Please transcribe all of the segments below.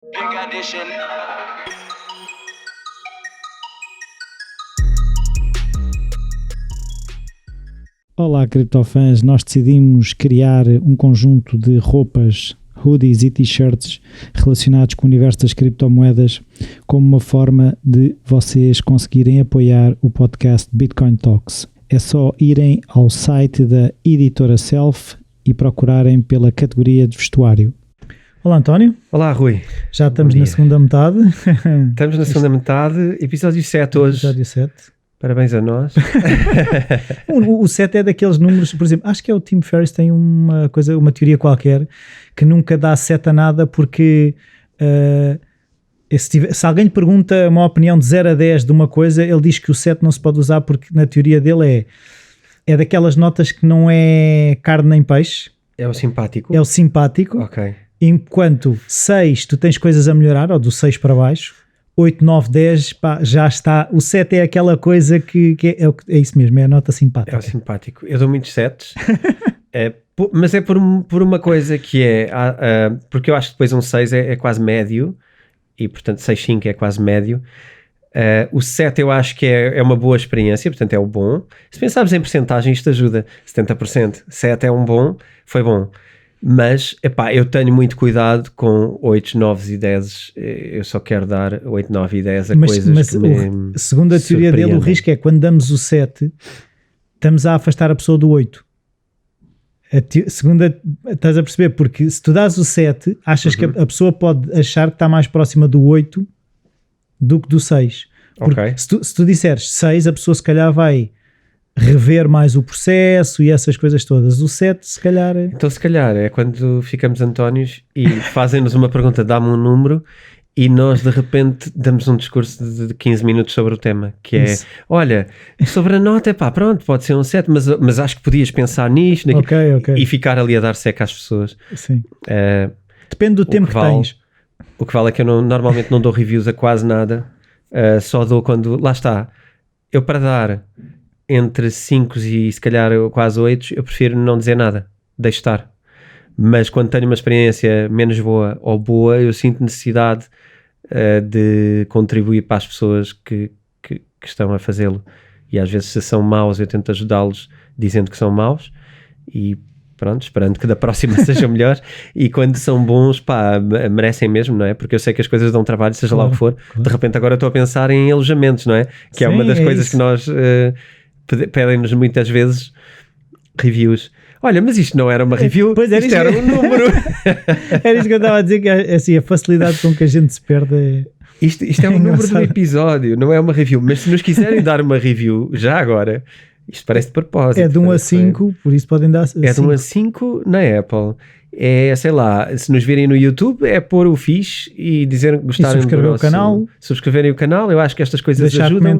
Pink Edition. Olá, criptofãs, nós decidimos criar um conjunto de roupas, hoodies e t-shirts relacionados com o universo das criptomoedas como uma forma de vocês conseguirem apoiar o podcast Bitcoin Talks. É só irem ao site da Editora Self e procurarem pela categoria de vestuário. Olá, António. Olá, Rui. Já estamos na segunda metade. Estamos na segunda metade, episódio 7 hoje. Episódio 7. Parabéns a nós. O 7 é daqueles números, por exemplo, acho que é o Tim Ferriss tem uma teoria qualquer que nunca dá 7 a nada porque se alguém lhe pergunta uma opinião de 0 a 10 de uma coisa, ele diz que o 7 não se pode usar porque na teoria dele é daquelas notas que não é carne nem peixe. É o simpático. É o simpático. Ok. Enquanto 6 tu tens coisas a melhorar, ou do 6 para baixo, 8, 9, 10, pá, já está. O 7 é aquela coisa que é isso mesmo, é a nota simpática. É o simpático. Eu dou muitos 7, mas é por uma coisa que é, porque eu acho que depois um 6 é quase médio, e portanto 6,5 é quase médio. O 7 eu acho que é uma boa experiência, portanto é o bom. Se pensarmos em percentagem, isto ajuda, 70%. 7 é um bom, foi bom. Mas, eu tenho muito cuidado com 8, 9 e 10. Eu só quero dar 8, 9 e 10 a coisas que me segundo a teoria dele, o risco é quando damos o 7, estamos a afastar a pessoa do 8. Estás a perceber? Porque se tu dás o 7, achas que a pessoa pode achar que está mais próxima do 8 do que do 6. Porque se tu disseres 6, a pessoa se calhar vai rever mais o processo e essas coisas todas. O 7 se calhar... Então se calhar é quando ficamos Antónios e fazem-nos uma pergunta, dá-me um número e nós de repente damos um discurso de 15 minutos sobre o tema, que é, olha, sobre a nota, pronto, pode ser um 7, mas acho que podias pensar nisto, okay. E ficar ali a dar seca às pessoas. Sim. Depende do tempo que tens. O que vale é que eu normalmente não dou reviews a quase nada, só dou quando, lá está, eu para dar entre 5 e se calhar quase 8, eu prefiro não dizer nada, deixo estar. Mas quando tenho uma experiência menos boa ou boa, eu sinto necessidade de contribuir para as pessoas que estão a fazê-lo. E às vezes se são maus, eu tento ajudá-los dizendo que são maus e pronto, esperando que da próxima seja melhor. E quando são bons, merecem mesmo, não é? Porque eu sei que as coisas dão trabalho, seja lá o que for. Claro. De repente agora estou a pensar em alojamentos, não é? Que sim, é uma das coisas isso. Que nós... pedem-nos muitas vezes reviews. Olha, mas isto não era uma review, pois isto era um número. Era isso que eu estava a dizer, que assim, a facilidade com que a gente se perde Isto é um número do episódio, não é uma review. Mas se nos quiserem dar uma review, já agora, isto parece de propósito. É de 1 a 5, por isso podem dar 5. É de 1 a 5 na Apple. É, sei lá, se nos virem no YouTube, é pôr o fixe e dizer que gostaram do subscrever o canal. Subscreverem o canal, eu acho que estas coisas deixar ajudam.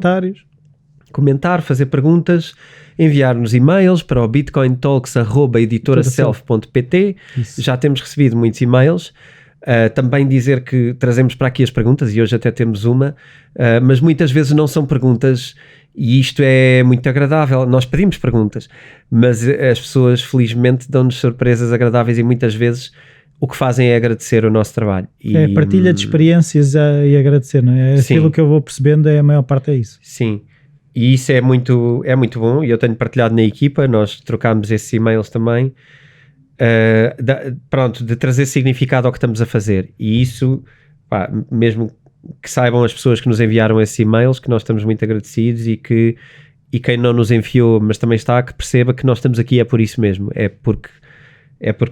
Comentar, fazer perguntas, enviar-nos e-mails para o bitcointalks@editoraself.pt. Já temos recebido muitos e-mails. Também dizer que trazemos para aqui as perguntas e hoje até temos uma, mas muitas vezes não são perguntas e isto é muito agradável. Nós pedimos perguntas, mas as pessoas felizmente dão-nos surpresas agradáveis e muitas vezes o que fazem é agradecer o nosso trabalho. É partilha de experiências e agradecer, não é? Aquilo que eu vou percebendo, a maior parte é isso. Sim. E isso é muito bom e eu tenho partilhado na equipa, nós trocámos esses e-mails também, de trazer significado ao que estamos a fazer e isso, mesmo que saibam as pessoas que nos enviaram esses e-mails, que nós estamos muito agradecidos e quem não nos enviou, mas também está, que perceba que nós estamos aqui é por isso mesmo, é porque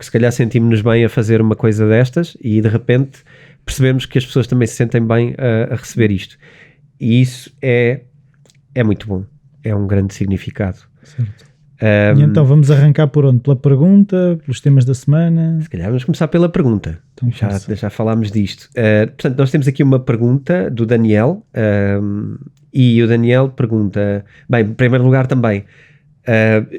se calhar sentimos-nos bem a fazer uma coisa destas e de repente percebemos que as pessoas também se sentem bem a receber isto e isso é muito bom, é um grande significado. Certo. E então vamos arrancar por onde? Pela pergunta, pelos temas da semana? Se calhar vamos começar pela pergunta, então, já falámos disto. Portanto, nós temos aqui uma pergunta do Daniel, e o Daniel pergunta, bem, em primeiro lugar também,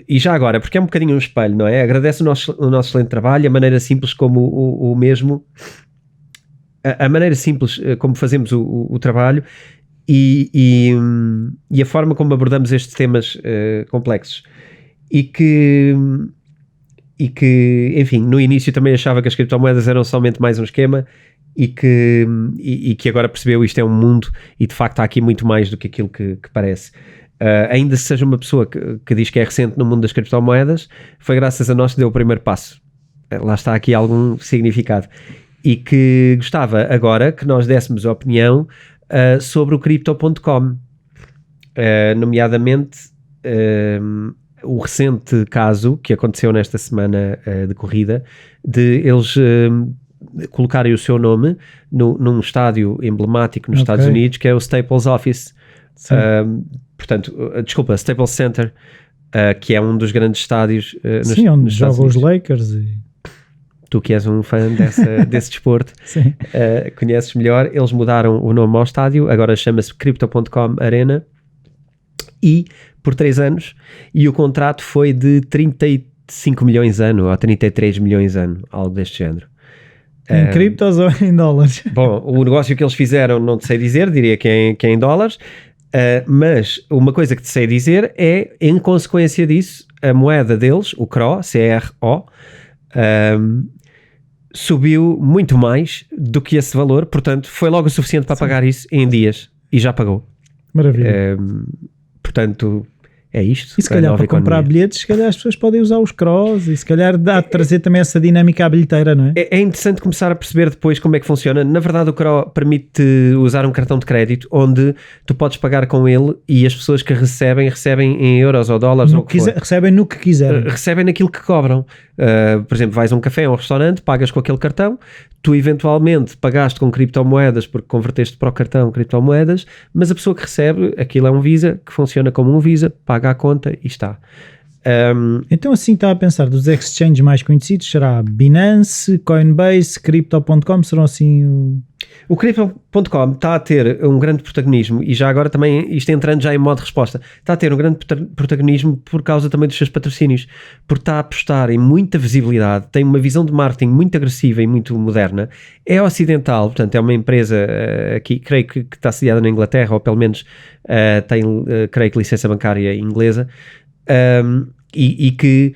e já agora, porque é um bocadinho um espelho, não é? Agradece o nosso excelente trabalho, a maneira simples como o mesmo, a maneira simples como fazemos o trabalho, e a forma como abordamos estes temas complexos e que, enfim, no início também achava que as criptomoedas eram somente mais um esquema e que agora percebeu isto é um mundo e de facto há aqui muito mais do que aquilo que parece. Ainda se seja uma pessoa que diz que é recente no mundo das criptomoedas, foi graças a nós que deu o primeiro passo. Lá está aqui algum significado. E que gostava agora que nós dessemos a opinião sobre o Crypto.com, nomeadamente o recente caso que aconteceu nesta semana de corrida, de eles colocarem o seu nome num estádio emblemático nos Estados Unidos, que é o Staples Office. Portanto, desculpa, Staples Center, que é um dos grandes estádios onde jogam os Lakers. Tu que és um fã desse desporto, uh, conheces melhor. Eles mudaram o nome ao estádio, agora chama-se Crypto.com Arena, e por 3 anos, e o contrato foi de 35 milhões ano, ou 33 milhões ano, algo deste género. Em criptos ou em dólares? Bom, o negócio que eles fizeram não te sei dizer, diria que é em dólares, mas uma coisa que te sei dizer é, em consequência disso, a moeda deles, o CRO, C-R-O, subiu muito mais do que esse valor, portanto foi logo o suficiente para pagar isso em dias, e já pagou. Maravilha. Portanto, é isto. E se calhar para comprar bilhetes, se calhar as pessoas podem usar os CROs, e se calhar dá de trazer também essa dinâmica à bilheteira, não é? É interessante começar a perceber depois como é que funciona. Na verdade, o CRO permite usar um cartão de crédito onde tu podes pagar com ele e as pessoas que recebem em euros ou dólares ou o que for. Recebem no que quiserem. Recebem naquilo que cobram. Por exemplo, vais a um café ou a um restaurante, pagas com aquele cartão, tu eventualmente pagaste com criptomoedas porque converteste para o cartão criptomoedas, mas a pessoa que recebe, aquilo é um Visa, que funciona como um Visa, paga a conta e está. Então assim está a pensar, dos exchanges mais conhecidos será Binance, Coinbase, Crypto.com, serão assim... O Crypto.com está a ter um grande protagonismo, e já agora também, isto entrando já em modo resposta, está a ter um grande protagonismo por causa também dos seus patrocínios, porque está a apostar em muita visibilidade, tem uma visão de marketing muito agressiva e muito moderna, é ocidental, portanto é uma empresa aqui, creio que está sediada na Inglaterra, ou pelo menos tem, creio que licença bancária inglesa, e que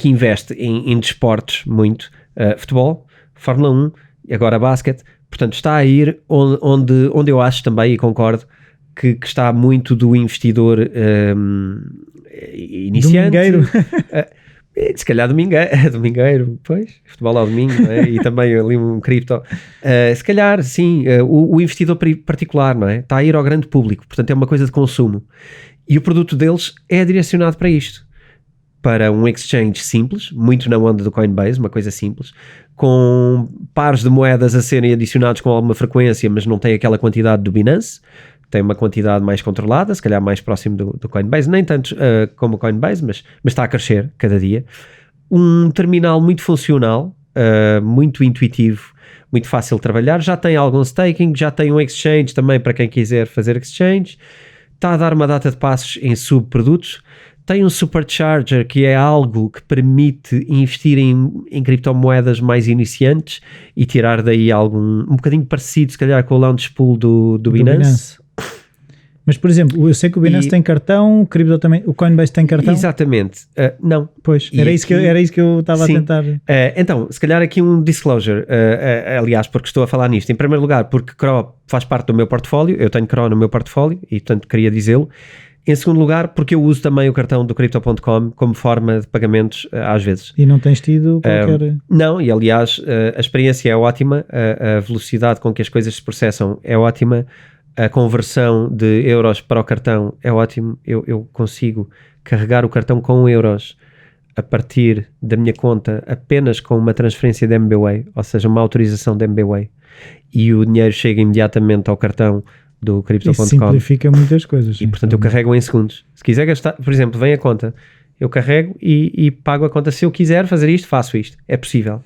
investe em desportos muito, futebol, Fórmula 1, e agora basquete, portanto está a ir onde eu acho também, e concordo, que está muito do investidor iniciante. Domingueiro. Se calhar domingueiro, pois, futebol ao domingo, não é? E também ali um cripto. Se calhar, sim, o investidor particular, não é? Está a ir ao grande público, portanto é uma coisa de consumo. E o produto deles é direcionado para isto. Para um exchange simples, muito na onda do Coinbase, uma coisa simples, com pares de moedas a serem adicionados com alguma frequência, mas não tem aquela quantidade do Binance, tem uma quantidade mais controlada, se calhar mais próximo do Coinbase, nem tanto como o Coinbase, mas está a crescer cada dia. Um terminal muito funcional, muito intuitivo, muito fácil de trabalhar, já tem algum staking, já tem um exchange também para quem quiser fazer exchange, está a dar uma data de passos em subprodutos, tem um supercharger, que é algo que permite investir em criptomoedas mais iniciantes e tirar daí um bocadinho parecido, se calhar, com o launch pool do Binance. Mas, por exemplo, eu sei que o Binance tem cartão, o Crypto também, o Coinbase tem cartão? Exatamente. Não. Pois, era isso que eu estava a tentar. Então, se calhar aqui um disclosure, aliás, porque estou a falar nisto. Em primeiro lugar, porque CRO faz parte do meu portfólio, eu tenho CRO no meu portfólio e, portanto, queria dizê-lo. Em segundo lugar, porque eu uso também o cartão do Crypto.com como forma de pagamentos às vezes. E não tens tido qualquer... Não, e aliás a experiência é ótima, a velocidade com que as coisas se processam é ótima, a conversão de euros para o cartão é ótimo, eu consigo carregar o cartão com euros a partir da minha conta apenas com uma transferência de MBWay, ou seja, uma autorização de MBWay, e o dinheiro chega imediatamente ao cartão do Crypto.com. Isso simplifica muitas coisas. E portanto eu carrego em segundos. Se quiser gastar, por exemplo, vem a conta, eu carrego e pago a conta. Se eu quiser fazer isto, faço isto. É possível.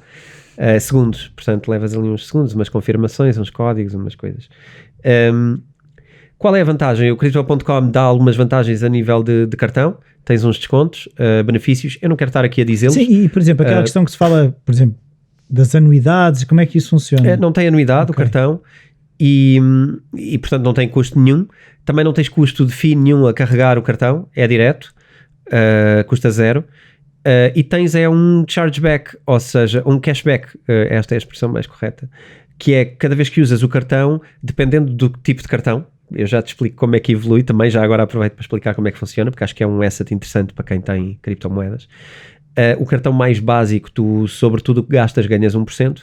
Segundos. Portanto, levas ali uns segundos, umas confirmações, uns códigos, umas coisas. Qual é a vantagem? O Crypto.com dá algumas vantagens a nível de cartão. Tens uns descontos, benefícios. Eu não quero estar aqui a dizê-los. Sim, e por exemplo, aquela questão que se fala, por exemplo, das anuidades, como é que isso funciona? Não tem anuidade o cartão. E portanto não tem custo nenhum, também não tens custo de FII nenhum a carregar o cartão, é direto, custa 0, e tens um chargeback, ou seja, um cashback, esta é a expressão mais correta, que é cada vez que usas o cartão, dependendo do tipo de cartão, eu já te explico como é que evolui, também já agora aproveito para explicar como é que funciona, porque acho que é um asset interessante para quem tem criptomoedas. O cartão mais básico, tu sobre tudo o que gastas ganhas 1%,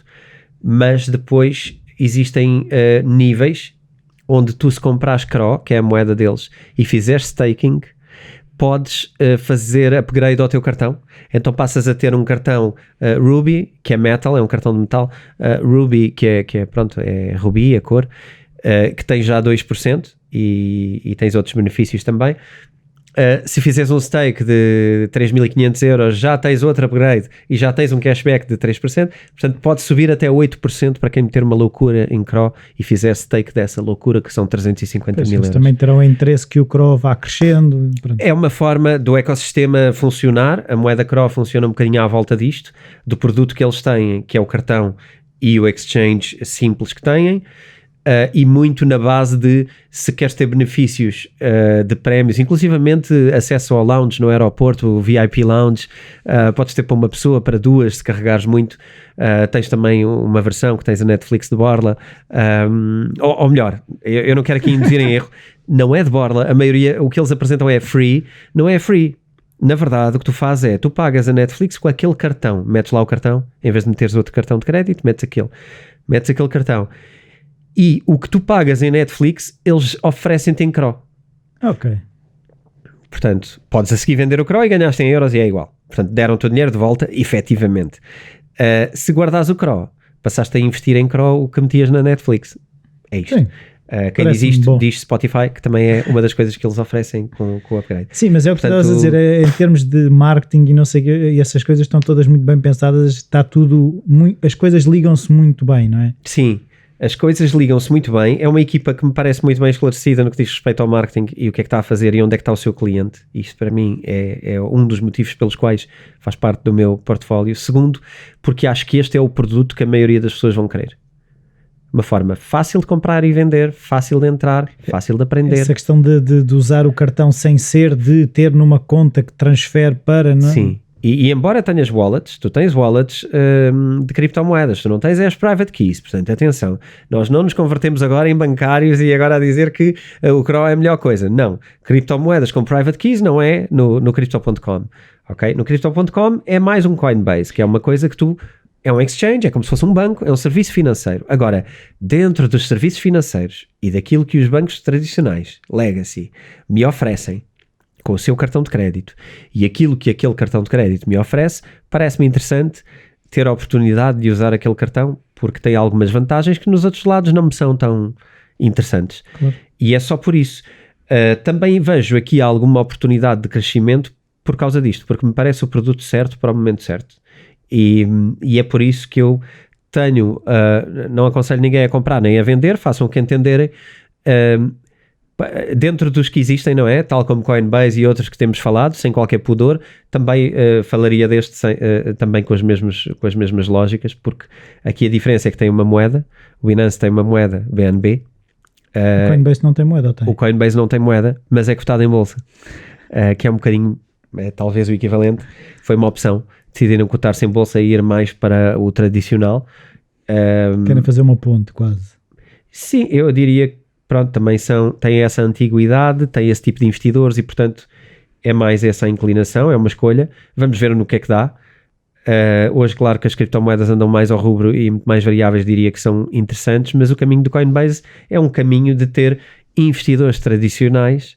mas depois existem níveis onde tu, se comprares CRO, que é a moeda deles, e fizeres staking, podes fazer upgrade ao teu cartão. Então passas a ter um cartão Ruby, que é metal, é um cartão de metal, Ruby, que é pronto, é Ruby, a cor, que tem já 2% e tens outros benefícios também. Se fizeres um stake de 3.500 euros, já tens outro upgrade e já tens um cashback de 3%, portanto pode subir até 8% para quem meter uma loucura em CRO e fizer stake dessa loucura, que são 350 mil euros. Também terão interesse que o CRO vá crescendo. Pronto. É uma forma do ecossistema funcionar, a moeda CRO funciona um bocadinho à volta disto, do produto que eles têm, que é o cartão e o exchange simples que têm. E muito na base de, se queres ter benefícios de prémios, inclusivamente acesso ao lounge no aeroporto, o VIP lounge, podes ter para uma pessoa, para duas, se carregares muito. Tens também uma versão que tens a Netflix de borla, ou melhor, eu não quero aqui induzir em erro, não é de borla, a maioria, o que eles apresentam é free, não é free. Na verdade, o que tu fazes é, tu pagas a Netflix com aquele cartão, metes lá o cartão, em vez de meteres outro cartão de crédito, metes aquele cartão. E o que tu pagas em Netflix, eles oferecem-te em CRO. Ok. Portanto, podes a seguir vender o CRO e ganhaste em euros e é igual. Portanto, deram-te o dinheiro de volta, efetivamente. Se guardares o CRO, passaste a investir em CRO o que metias na Netflix. É isto. Quem diz isto, diz Spotify, que também é uma das coisas que eles oferecem com o upgrade. Sim, mas é o que estavas a dizer, em termos de marketing e não sei o que, e essas coisas estão todas muito bem pensadas, está tudo, as coisas ligam-se muito bem, não é? Sim. As coisas ligam-se muito bem, é uma equipa que me parece muito bem esclarecida no que diz respeito ao marketing e o que é que está a fazer e onde é que está o seu cliente. Isto para mim é um dos motivos pelos quais faz parte do meu portfólio. Segundo, porque acho que este é o produto que a maioria das pessoas vão querer. Uma forma fácil de comprar e vender, fácil de entrar, fácil de aprender. Essa questão de usar o cartão sem ser de ter numa conta que transfere para... Não é? Sim. E embora tenhas wallets, tu tens wallets de criptomoedas, tu não tens as private keys, portanto, atenção, nós não nos convertemos agora em bancários e agora a dizer que o CRO é a melhor coisa. Não, criptomoedas com private keys não é no Crypto.com, ok? No Crypto.com é mais um Coinbase, que é uma coisa que é um exchange, é como se fosse um banco, é um serviço financeiro. Agora, dentro dos serviços financeiros e daquilo que os bancos tradicionais, legacy, me oferecem, com o seu cartão de crédito e aquilo que aquele cartão de crédito me oferece, parece-me interessante ter a oportunidade de usar aquele cartão, porque tem algumas vantagens que nos outros lados não me são tão interessantes. Claro. E é só por isso. Também vejo aqui alguma oportunidade de crescimento por causa disto, porque me parece o produto certo para o momento certo. E é por isso que eu tenho, não aconselho ninguém a comprar nem a vender, façam o que entenderem, dentro dos que existem, não é? Tal como Coinbase e outros que temos falado, sem qualquer pudor, também falaria deste também com as mesmas lógicas, porque aqui a diferença é que tem uma moeda, o Binance tem uma moeda, BNB. O Coinbase não tem moeda, ou tem? O Coinbase não tem moeda, mas é cotado em bolsa, que é um bocadinho, talvez o equivalente, foi uma opção, decidiram cotar-se em bolsa e ir mais para o tradicional. Querem fazer uma ponte, quase. Sim, eu diria que pronto, também têm essa antiguidade, têm esse tipo de investidores e, portanto, é mais essa inclinação, é uma escolha. Vamos ver no que é que dá. Hoje, claro que as criptomoedas andam mais ao rubro e muito mais variáveis, diria que são interessantes, mas o caminho do Coinbase é um caminho de ter investidores tradicionais,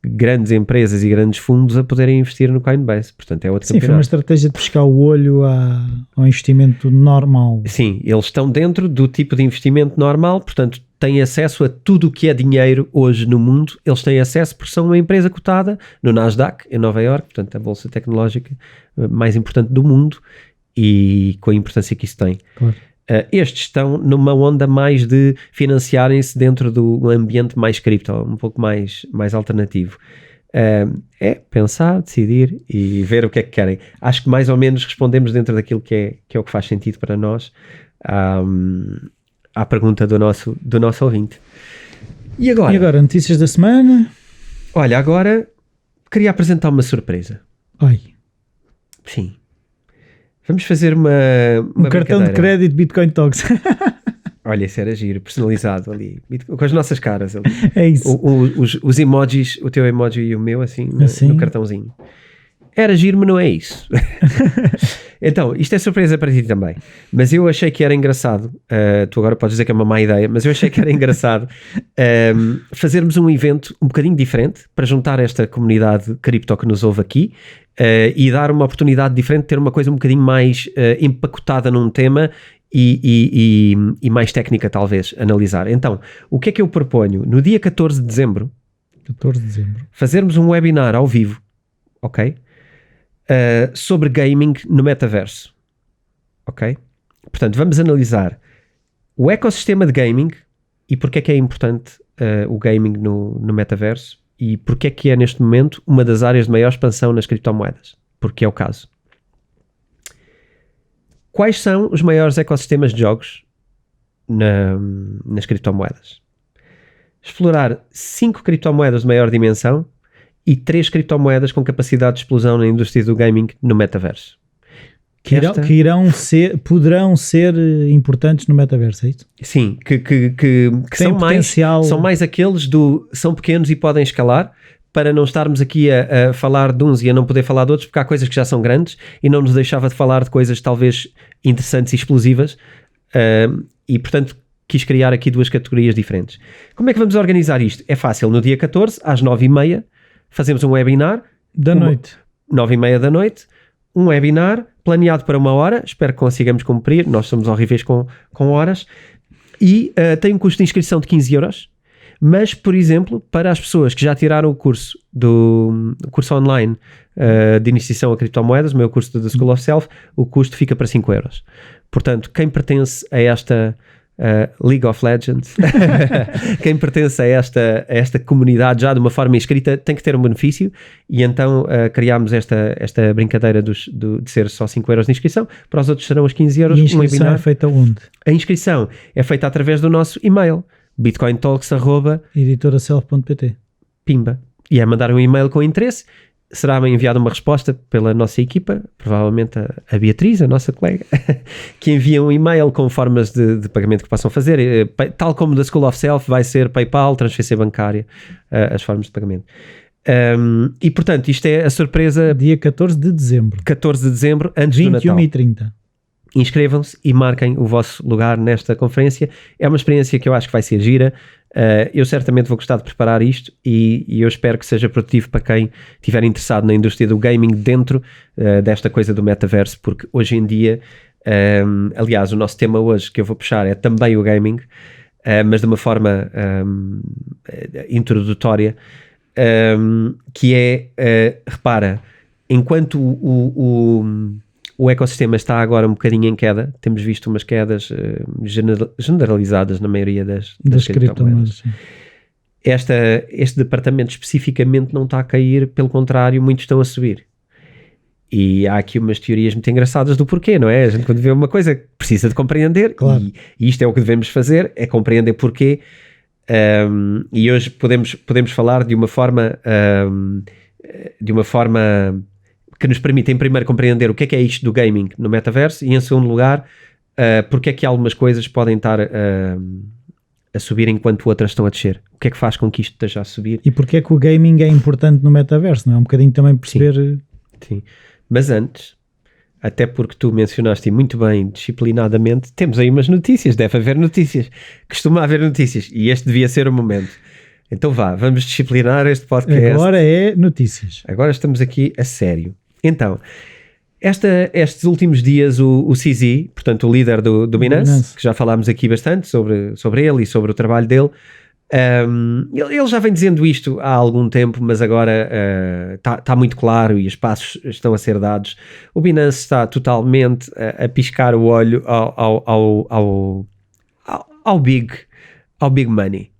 grandes empresas e grandes fundos a poderem investir no Coinbase, portanto é outro campeonato. Foi uma estratégia de pescar o olho ao investimento normal. Sim, eles estão dentro do tipo de investimento normal, portanto têm acesso a tudo o que é dinheiro hoje no mundo, eles têm acesso porque são uma empresa cotada no Nasdaq, em Nova Iorque, portanto a bolsa tecnológica mais importante do mundo e com a importância que isso tem. Claro. Estes estão numa onda mais de financiarem-se dentro do ambiente mais cripto, um pouco mais alternativo. É pensar, decidir e ver o que é que querem. Acho que mais ou menos respondemos dentro daquilo que é o que faz sentido para nós à pergunta do nosso ouvinte. E agora, notícias da semana? Olha, agora queria apresentar uma surpresa. Ai. Sim. Vamos fazer uma cartão de crédito Bitcoin Talks. Olha, isso era giro, personalizado ali, com as nossas caras ali. É isso. Os emojis, o teu emoji e o meu, assim, no cartãozinho. Era giro, mas não é isso. Então, isto é surpresa para ti também. Mas eu achei que era engraçado, tu agora podes dizer que é uma má ideia, mas eu achei que era engraçado fazermos um evento um bocadinho diferente para juntar esta comunidade cripto que nos ouve aqui e dar uma oportunidade diferente, ter uma coisa um bocadinho mais empacotada num tema e mais técnica, talvez, analisar. Então, o que é que eu proponho? No dia 14 de dezembro, fazermos um webinar ao vivo, ok? Sobre gaming no metaverso, ok? Portanto, vamos analisar o ecossistema de gaming e porque é que é importante o gaming no metaverso e porque é que é neste momento uma das áreas de maior expansão nas criptomoedas, porque é o caso. Quais são os maiores ecossistemas de jogos nas criptomoedas? Explorar 5 criptomoedas de maior dimensão e 3 criptomoedas com capacidade de explosão na indústria do gaming no metaverso. Poderão ser importantes no metaverso, é isso? Sim, que são mais aqueles são pequenos e podem escalar, para não estarmos aqui a falar de uns e a não poder falar de outros, porque há coisas que já são grandes e não nos deixava de falar de coisas talvez interessantes e explosivas, e portanto quis criar aqui 2 categorias diferentes. Como é que vamos organizar isto? É fácil, no dia 14 às 9h30 fazemos um webinar da noite, 9h30 da noite, um webinar planeado para 1 hora, espero que consigamos cumprir, nós somos horríveis com horas, e tem um custo de inscrição de 15€, mas, por exemplo, para as pessoas que já tiraram o curso online de iniciação a criptomoedas, o meu curso do The School of Self, o custo fica para 5€. Portanto, quem pertence a esta League of Legends, quem pertence a esta comunidade já de uma forma inscrita tem que ter um benefício, e então criámos esta brincadeira de ser só 5€ de inscrição, para os outros serão os 15€. E a inscrição é feita onde? A inscrição é feita através do nosso e-mail, bitcointalks@editoraself.pt. Pimba. E é mandar um e-mail com interesse, será enviada uma resposta pela nossa equipa, provavelmente a Beatriz, a nossa colega, que envia um e-mail com formas de pagamento que possam fazer, tal como da School of Self vai ser PayPal, transferência bancária, as formas de pagamento. E portanto, isto é a surpresa. Dia 14 de dezembro. 14 de dezembro, antes do Natal. 21h30. Inscrevam-se e marquem o vosso lugar nesta conferência. É uma experiência que eu acho que vai ser gira. Eu certamente vou gostar de preparar isto e eu espero que seja produtivo para quem estiver interessado na indústria do gaming dentro desta coisa do metaverso, porque hoje em dia, aliás, o nosso tema hoje que eu vou puxar é também o gaming, mas de uma forma introdutória, que é, repara, enquanto o ecossistema está agora um bocadinho em queda, temos visto umas quedas generalizadas na maioria das criptomoedas. Este departamento especificamente não está a cair, pelo contrário, muitos estão a subir. E há aqui umas teorias muito engraçadas do porquê, não é? A gente, quando vê uma coisa, precisa de compreender, claro. E isto é o que devemos fazer, é compreender porquê. E hoje podemos falar de uma forma que nos permite, em primeiro, compreender o que é isto do gaming no metaverso, e em segundo lugar, porque é que algumas coisas podem estar a subir enquanto outras estão a descer. O que é que faz com que isto esteja a subir? E porque é que o gaming é importante no metaverso, não é? Um bocadinho também perceber... Sim. Mas antes, até porque tu mencionaste muito bem, disciplinadamente, temos aí umas notícias, deve haver notícias. Costuma haver notícias, e este devia ser o momento. Então vamos disciplinar este podcast. Agora é notícias. Agora estamos aqui a sério. Então, estes últimos dias o CZ, portanto o líder do Binance, que já falámos aqui bastante sobre ele e sobre o trabalho dele, ele já vem dizendo isto há algum tempo, mas agora está muito claro e os passos estão a ser dados. O Binance está totalmente a piscar o olho ao big money.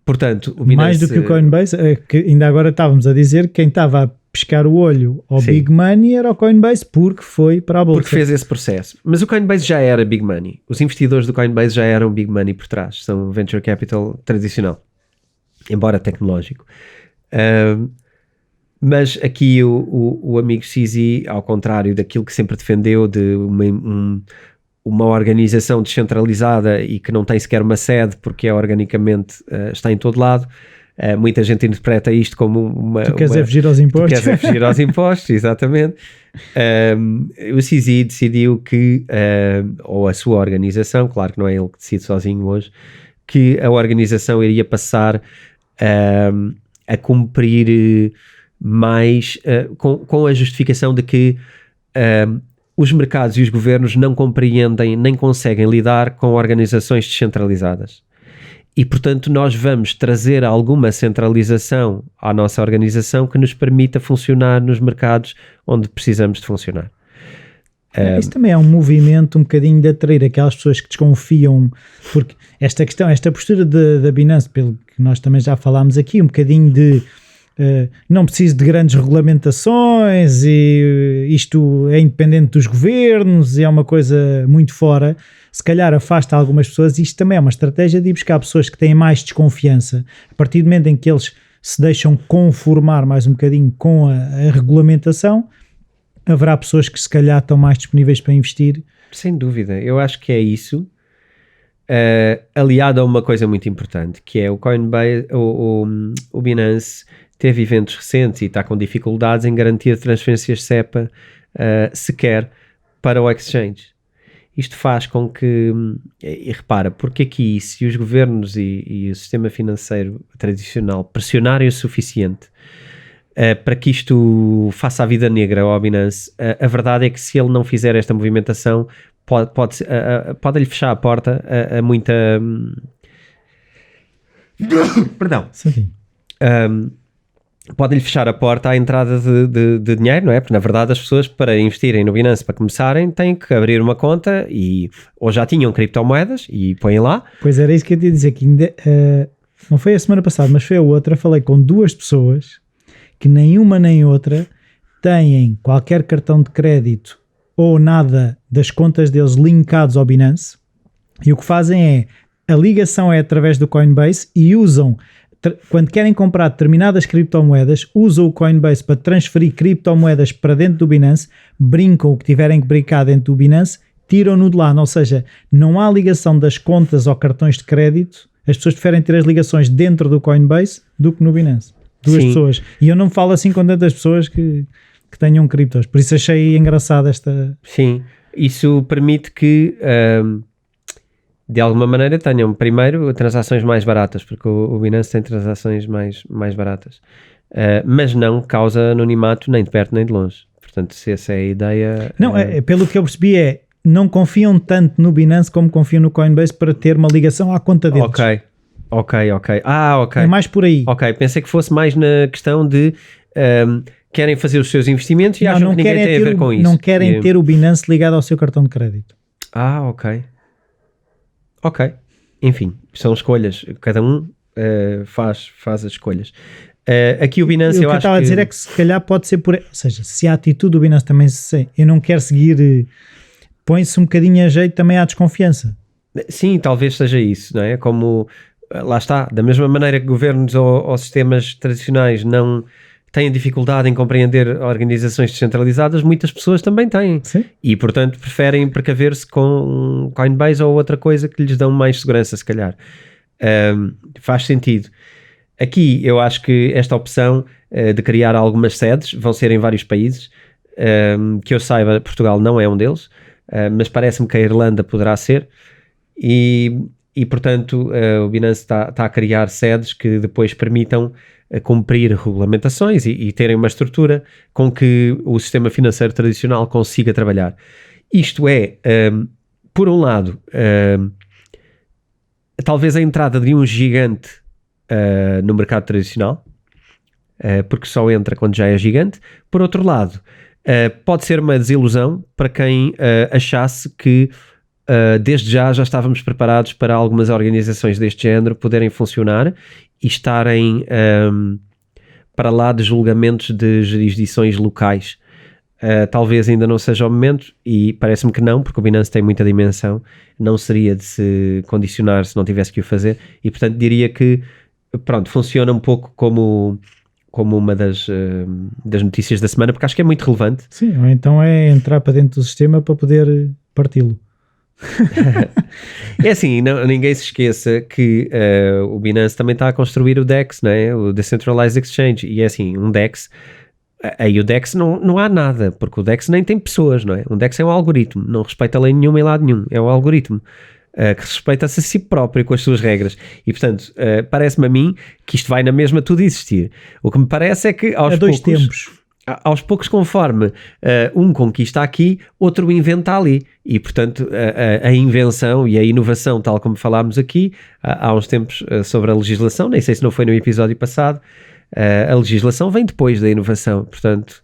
Portanto, o Binance, mais do que o Coinbase, que ainda agora estávamos a dizer que quem estava a pescar o olho ao Sim. Big Money era o Coinbase, porque foi para a bolsa. Porque fez esse processo. Mas o Coinbase já era Big Money. Os investidores do Coinbase já eram Big Money por trás. São Venture Capital tradicional, embora tecnológico. Mas aqui o amigo CZ, ao contrário daquilo que sempre defendeu de uma organização descentralizada e que não tem sequer uma sede porque é organicamente está em todo lado, muita gente interpreta isto como uma... Tu queres fugir aos impostos? Tu queres fugir aos impostos, exatamente. O CZ decidiu que, ou a sua organização, claro que não é ele que decide sozinho hoje, que a organização iria passar a cumprir mais com a justificação de que os mercados e os governos não compreendem nem conseguem lidar com organizações descentralizadas. E, portanto, nós vamos trazer alguma centralização à nossa organização que nos permita funcionar nos mercados onde precisamos de funcionar. Isso também é um movimento um bocadinho de atrair aquelas pessoas que desconfiam, porque esta questão, esta postura da Binance, pelo que nós também já falámos aqui, um bocadinho de não preciso de grandes regulamentações e isto é independente dos governos e é uma coisa muito fora, se calhar afasta algumas pessoas. Isto também é uma estratégia de ir buscar pessoas que têm mais desconfiança. A partir do momento em que eles se deixam conformar mais um bocadinho com a regulamentação, haverá pessoas que se calhar estão mais disponíveis para investir. Sem dúvida, eu acho que é isso, aliado a uma coisa muito importante, que é o Coinbase, o Binance teve eventos recentes e está com dificuldades em garantir transferências SEPA sequer para o exchange. Isto faz com que, e repara, porque aqui se os governos e o sistema financeiro tradicional pressionarem o suficiente para que isto faça a vida negra ao Binance, a verdade é que se ele não fizer esta movimentação pode-lhe fechar a porta a muita... Perdão. Sim. Pode-lhe fechar a porta à entrada de dinheiro, não é? Porque na verdade as pessoas para investirem no Binance, para começarem, têm que abrir uma conta ou já tinham criptomoedas e põem lá. Pois era isso que eu ia dizer, que ainda, não foi a semana passada, mas foi a outra, falei com 2 pessoas que nenhuma nem outra têm qualquer cartão de crédito ou nada das contas deles linkados ao Binance, e o que fazem é, a ligação é através do Coinbase e usam, quando querem comprar determinadas criptomoedas, usam o Coinbase para transferir criptomoedas para dentro do Binance, brincam o que tiverem que brincar dentro do Binance, tiram-no de lá, ou seja, não há ligação das contas ou cartões de crédito, as pessoas preferem ter as ligações dentro do Coinbase do que no Binance. 2 pessoas. E eu não falo assim com tantas pessoas que tenham criptos, por isso achei engraçado esta... Sim, isso permite que... de alguma maneira tenham primeiro transações mais baratas, porque o Binance tem transações mais baratas, mas não causa anonimato nem de perto nem de longe. Portanto, se essa é a ideia... Não, pelo que eu percebi não confiam tanto no Binance como confiam no Coinbase para ter uma ligação à conta deles. Ok. Ok. É mais por aí. Ok, pensei que fosse mais na questão de... querem fazer os seus investimentos e acham que ninguém tem a ver com isso. Não querem ter o Binance ligado ao seu cartão de crédito. Ok, enfim, são escolhas, cada um faz as escolhas. Aqui o Binance, eu acho que... O que eu estava a dizer é que se calhar pode ser por... Ou seja, se a atitude do Binance também eu não quero seguir... Põe-se um bocadinho a jeito também à desconfiança. Sim, talvez seja isso, não é? Como, lá está, da mesma maneira que governos ou sistemas tradicionais não... têm dificuldade em compreender organizações descentralizadas, muitas pessoas também têm. Sim. E, portanto, preferem precaver-se com Coinbase ou outra coisa que lhes dão mais segurança, se calhar. Faz sentido. Aqui, eu acho que esta opção de criar algumas sedes vão ser em vários países. Que eu saiba, Portugal não é um deles, mas parece-me que a Irlanda poderá ser. E portanto, o Binance está a criar sedes que depois permitam a cumprir regulamentações e terem uma estrutura com que o sistema financeiro tradicional consiga trabalhar. Isto é, por um lado, talvez a entrada de um gigante no mercado tradicional, porque só entra quando já é gigante. Por outro lado, pode ser uma desilusão para quem achasse que desde já estávamos preparados para algumas organizações deste género poderem funcionar e estarem para lá de julgamentos de jurisdições locais. Talvez ainda não seja o momento, e parece-me que não, porque o Binance tem muita dimensão, não seria de se condicionar se não tivesse que o fazer, e portanto diria que, pronto, funciona um pouco como como uma das notícias da semana, porque acho que é muito relevante. Sim, ou então é entrar para dentro do sistema para poder parti-lo. É assim, ninguém se esqueça que o Binance também está a construir o DEX, né? O Decentralized Exchange, e é assim, um DEX, aí o DEX não há nada, porque o DEX nem tem pessoas, não é? Um DEX é um algoritmo, não respeita lei nenhuma em lado nenhum, é um algoritmo que respeita-se a si próprio com as suas regras, e portanto, parece-me a mim que isto vai na mesma tudo existir. O que me parece é que aos poucos, conforme um conquista aqui, outro inventa ali. E, portanto, a invenção e a inovação, tal como falámos aqui, há uns tempos sobre a legislação, nem sei se não foi no episódio passado, a legislação vem depois da inovação. Portanto,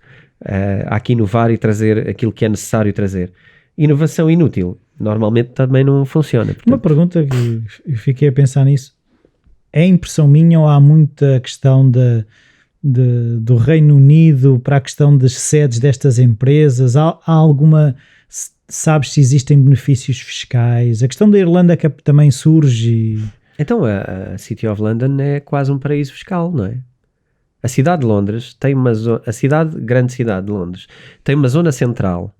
há que inovar e trazer aquilo que é necessário trazer. Inovação inútil, normalmente também não funciona. Portanto, uma pergunta que eu fiquei a pensar nisso. É impressão minha ou há muita questão do Reino Unido para a questão das sedes destas empresas? Há alguma... Sabes se existem benefícios fiscais? A questão da Irlanda que também surge. Então a City of London é quase um paraíso fiscal, não é? A cidade de Londres tem uma zona, grande cidade de Londres, tem uma zona central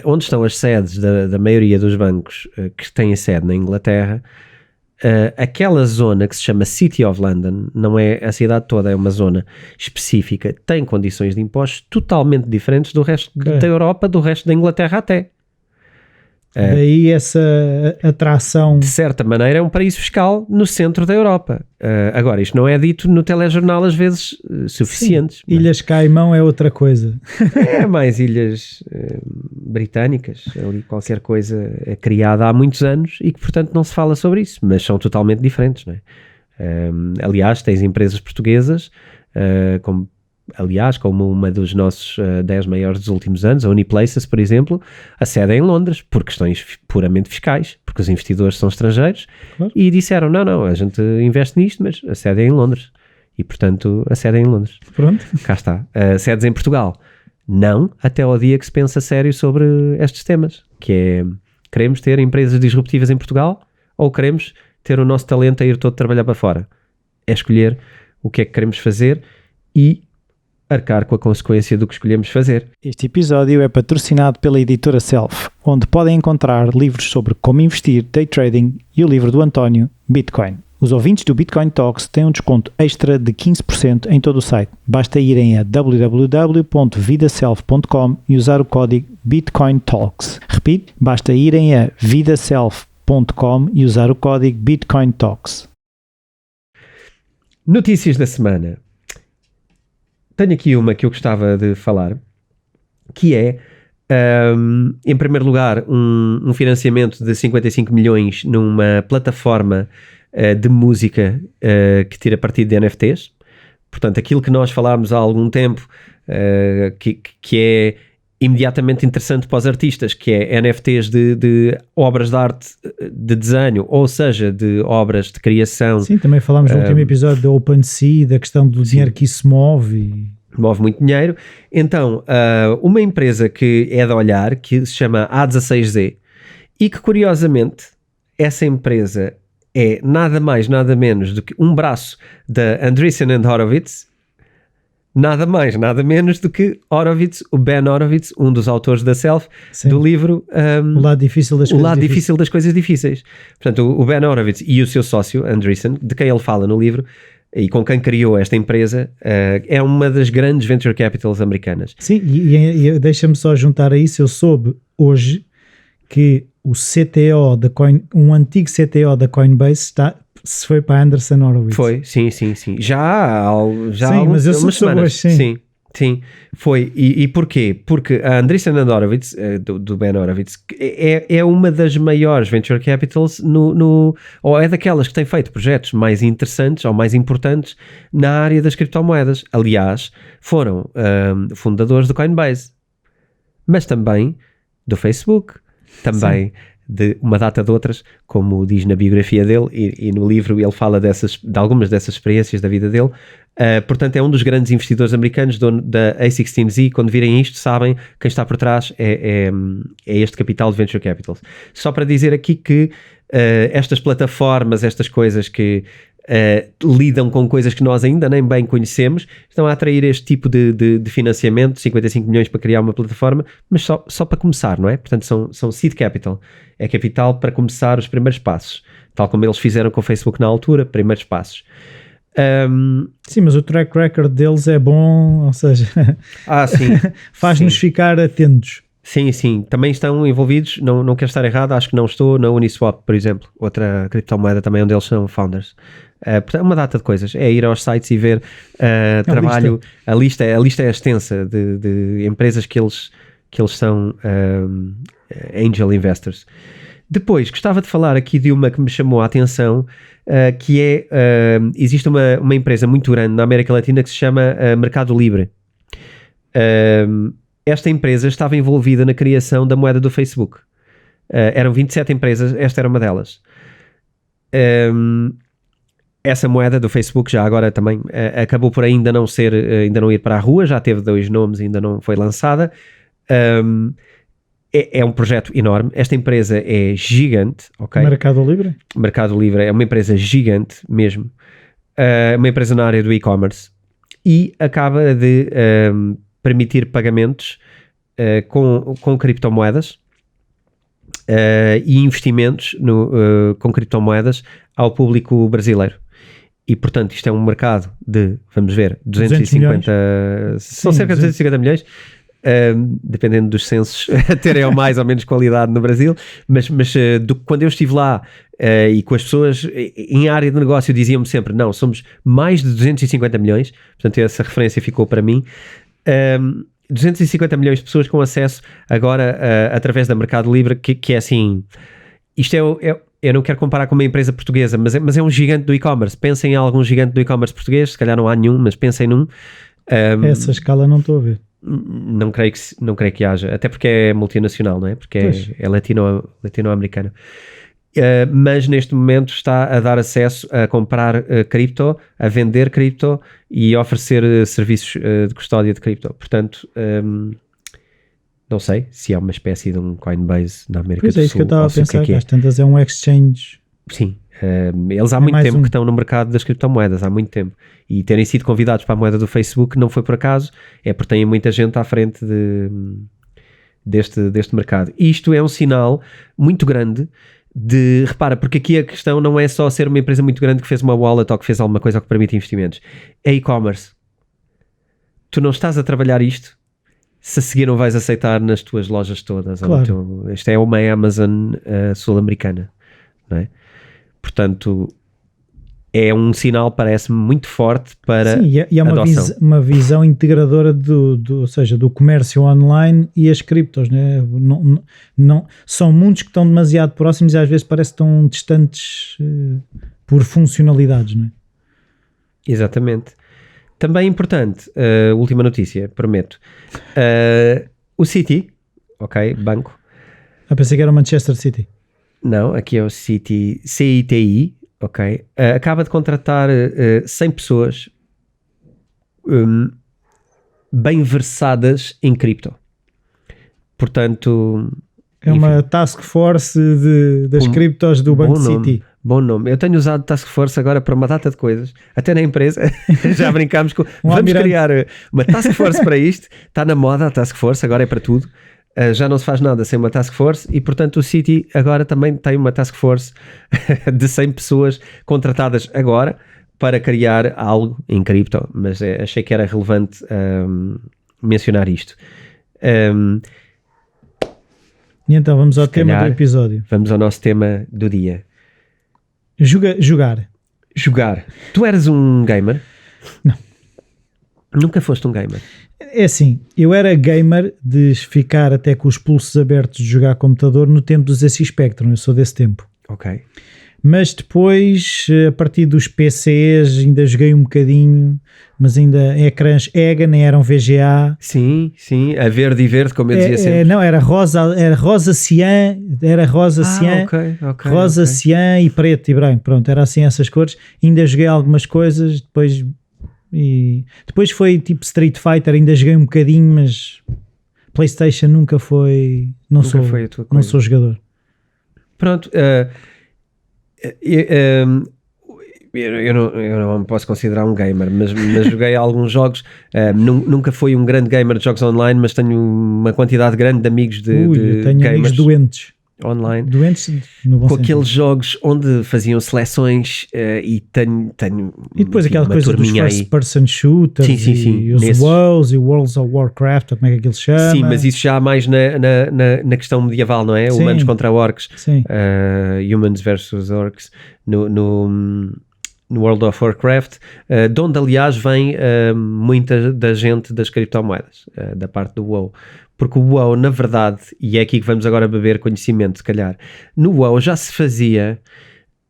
onde estão as sedes da maioria dos bancos que têm sede na Inglaterra. Aquela zona que se chama City of London, não é a cidade toda, é uma zona específica, tem condições de impostos totalmente diferentes do resto da Europa, do resto da Inglaterra até. Daí essa atração. De certa maneira é um paraíso fiscal no centro da Europa. Agora, isto não é dito no telejornal às vezes suficientes. Sim. Ilhas Caimão é outra coisa. É mais ilhas britânicas, ali qualquer coisa criada há muitos anos e que portanto não se fala sobre isso, mas são totalmente diferentes, não é? Aliás, tens empresas portuguesas, como uma dos nossos 10 maiores dos últimos anos, a Uniplaces, por exemplo, a sede é em Londres, por questões puramente fiscais, porque os investidores são estrangeiros, claro. E disseram, não, a gente investe nisto, mas a sede é em Londres. E, portanto, a sede é em Londres. Pronto. Cá está. Sedes em Portugal. Não, até ao dia que se pensa sério sobre estes temas, que é, queremos ter empresas disruptivas em Portugal ou queremos ter o nosso talento a ir todo trabalhar para fora? É escolher o que é que queremos fazer e arcar com a consequência do que escolhemos fazer. Este episódio é patrocinado pela editora Self, onde podem encontrar livros sobre como investir, day trading e o livro do António, Bitcoin. Os ouvintes do Bitcoin Talks têm um desconto extra de 15% em todo o site. Basta irem a www.vidaself.com e usar o código Bitcoin Talks. Repito, basta irem a vidaself.com e usar o código Bitcoin Talks. Notícias da semana. Tenho aqui uma que eu gostava de falar, que é, em primeiro lugar, um financiamento de 55 milhões numa plataforma de música que tira partido de NFTs. Portanto, aquilo que nós falámos há algum tempo, que é imediatamente interessante para os artistas, que é NFTs de obras de arte, de desenho, ou seja, de obras de criação. Sim, também falámos no último episódio da OpenSea, da questão do dinheiro que isso move. Move muito dinheiro. Então, uma empresa que é de olhar, que se chama A16Z, e que, curiosamente, essa empresa é nada mais, nada menos do que um braço da Andreessen & Horowitz, nada mais, nada menos do que Horowitz, o Ben Horowitz, um dos autores da Self, sim, do livro O Lado Difícil das Coisas Difíceis. Portanto, o Ben Horowitz e o seu sócio, Andreessen, de quem ele fala no livro, e com quem criou esta empresa, é uma das grandes venture capitals americanas. Sim, e deixa-me só juntar a isso, eu soube hoje que o CTO da um antigo CTO da Coinbase se foi para Andreessen Horowitz. Foi, sim. Já sim, mas eu soube hoje, sim, foi. E porquê? Porque a Andreessen & Horowitz, do Ben Horowitz, é uma das maiores venture capitals ou é daquelas que tem feito projetos mais interessantes ou mais importantes na área das criptomoedas. Aliás, foram fundadores do Coinbase, mas também do Facebook, também... Sim. De uma data de outras, como diz na biografia dele e no livro ele fala de algumas dessas experiências da vida dele. Portanto, é um dos grandes investidores americanos, dono da A16Z. Quando virem isto, sabem quem está por trás é este capital de Venture Capitals. Só para dizer aqui que estas plataformas, estas coisas que lidam com coisas que nós ainda nem bem conhecemos, estão a atrair este tipo de financiamento, 55 milhões para criar uma plataforma, mas só para começar, não é? Portanto, são seed capital, é capital para começar os primeiros passos, tal como eles fizeram com o Facebook na altura, primeiros passos. Sim, mas o track record deles é bom, ou seja, sim, faz-nos ficar atentos. Sim, também estão envolvidos, não quero estar errado, acho que não estou na Uniswap, por exemplo, outra criptomoeda também onde eles são founders. Portanto, uma data de coisas, é ir aos sites e ver trabalho, a lista é extensa de empresas que eles são angel investors. Depois, gostava de falar aqui de uma que me chamou a atenção, que é, existe uma empresa muito grande na América Latina que se chama Mercado Livre. Esta empresa estava envolvida na criação da moeda do Facebook. Eram 27 empresas, esta era uma delas. Essa moeda do Facebook já agora também acabou por ainda não ir para a rua, já teve 2 nomes, ainda não foi lançada. É um projeto enorme. Esta empresa é gigante, ok? Mercado Livre? Mercado Livre é uma empresa gigante mesmo. Uma empresa na área do e-commerce e acaba de permitir pagamentos com criptomoedas e investimentos com criptomoedas ao público brasileiro. E, portanto, isto é um mercado de, vamos ver, 250... São cerca de 250 milhões, dependendo dos censos, terem ou mais ou menos qualidade no Brasil, mas quando eu estive lá e com as pessoas em área de negócio diziam-me sempre, não, somos mais de 250 milhões, portanto essa referência ficou para mim. 250 milhões de pessoas com acesso agora através da Mercado Livre, que é assim, isto eu não quero comparar com uma empresa portuguesa, mas é um gigante do e-commerce. Pensem em algum gigante do e-commerce português, se calhar não há nenhum, mas pensem num. Essa escala não estou a ver. Não creio que haja, até porque é multinacional, não é? Porque é latino-americana. Mas neste momento está a dar acesso a comprar cripto, a vender cripto e a oferecer serviços de custódia de cripto. Portanto, não sei se é uma espécie de um Coinbase na América do Sul. É isso que eu estava a pensar, que às tantas é um exchange. Sim, eles há muito tempo que estão no mercado das criptomoedas, há muito tempo. E terem sido convidados para a moeda do Facebook não foi por acaso, é porque têm muita gente à frente deste mercado. E isto é um sinal muito grande repara, porque aqui a questão não é só ser uma empresa muito grande que fez uma wallet ou que fez alguma coisa ou que permite investimentos. É e-commerce. Tu não estás a trabalhar isto se a seguir não vais aceitar nas tuas lojas todas. Claro. Isto é uma Amazon sul-americana, não é? Portanto, é um sinal, parece-me, muito forte para e é uma visão integradora ou seja, do comércio online e as criptos, né? Não, são mundos que estão demasiado próximos e às vezes parece que estão distantes por funcionalidades, não é? Exatamente. Também importante, última notícia, prometo. O Citi, ok, banco. Pensei que era o Manchester City. Não, aqui é o Citi, CITI, ok, acaba de contratar 100 pessoas bem versadas em cripto. Portanto... É uma task force das criptos do Banco Citi. Bom nome. Eu tenho usado task force agora para uma data de coisas. Até na empresa já brincámos com... Vamos criar uma task force para isto. Está na moda a task force, agora é para tudo. Já não se faz nada sem uma task force e, portanto, o Citi agora também tem uma task force de 100 pessoas contratadas agora para criar algo em cripto, mas achei que era relevante mencionar isto. E então vamos ao tema do episódio. Vamos ao nosso tema do dia. Jogar. Tu eras um gamer? Não. Nunca foste um gamer? É assim, eu era gamer de ficar até com os pulsos abertos de jogar computador no tempo dos ZX Spectrum, eu sou desse tempo. Ok. Mas depois, a partir dos PCs, ainda joguei um bocadinho, mas ainda ecrãs EGA, nem eram VGA. Sim, a verde e verde, como eu dizia sempre. Não, era rosa cian, cian e preto e branco, pronto, era assim essas cores. Ainda joguei algumas coisas, depois foi tipo Street Fighter, ainda joguei um bocadinho, mas PlayStation nunca foi, não sou jogador. Pronto, Eu não me posso considerar um gamer, mas joguei alguns jogos. Nunca fui um grande gamer de jogos online, mas tenho uma quantidade grande de amigos de eu tenho gamers amigos doentes. Online. Doentes no bom com sentido. aqueles jogos onde faziam seleções e tenho E depois enfim, aquela coisa dos first person shooters sim. e os WoWs e Worlds of Warcraft, ou como é que aquilo se chama. Sim, mas isso já mais na questão medieval, não é? Sim. Humanos contra orcs, Sim. Humans versus orcs no World of Warcraft, de onde aliás vem muita da gente das criptomoedas, da parte do WoW. Porque o WoW, na verdade, e é aqui que vamos agora beber conhecimento, se calhar, no WoW já se fazia